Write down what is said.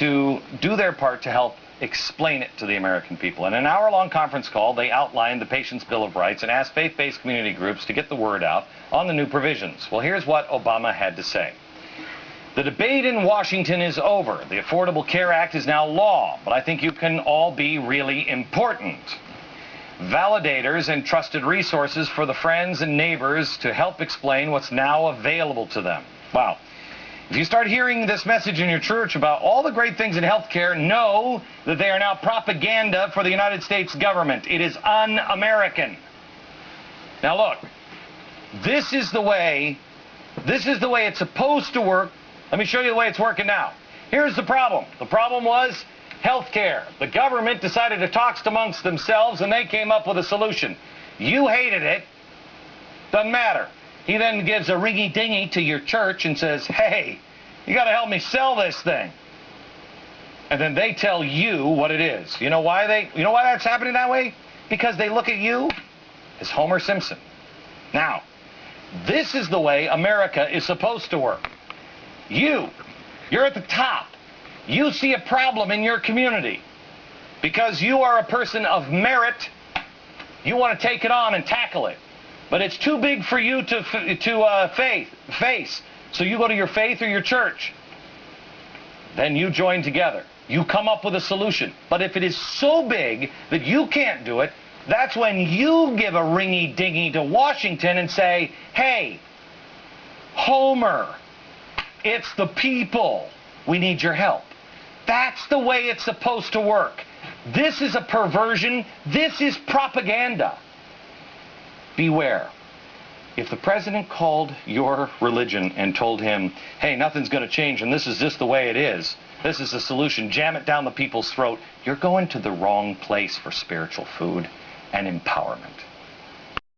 to do their part to help explain it to the American people. In an hour-long conference call, they outlined the Patient's Bill of Rights and asked faith-based community groups to get the word out on the new provisions. Well, here's what Obama had to say. The debate in Washington is over. The Affordable Care Act is now law, but I think you can all be really important. Validators and trusted resources for the friends and neighbors to help explain what's now available to them. Wow. If you start hearing this message in your church about all the great things in healthcare, know that they are now propaganda for the United States government. It is un-American. Now look, this is the way it's supposed to work. Let me show you the way it's working now. Here's the problem. The problem was healthcare. The government decided to talk amongst themselves, and they came up with a solution. You hated it. Doesn't matter. He then gives a ringy-dingy to your church and says, hey, you got to help me sell this thing. And then they tell you what it is. You know why that's happening that way? Because they look at you as Homer Simpson. Now, this is the way America is supposed to work. You're at the top. You see a problem in your community. Because you are a person of merit, you want to take it on and tackle it. But it's too big for you to face. So you go to your faith or your church. Then you join together. You come up with a solution. But if it is so big that you can't do it, that's when you give a ringy-dingy to Washington and say, hey, Homer, it's the people. We need your help. That's the way it's supposed to work. This is a perversion. This is propaganda. Beware. If the president called your religion and told him, hey, nothing's going to change and this is just the way it is, this is the solution, jam it down the people's throat, you're going to the wrong place for spiritual food and empowerment.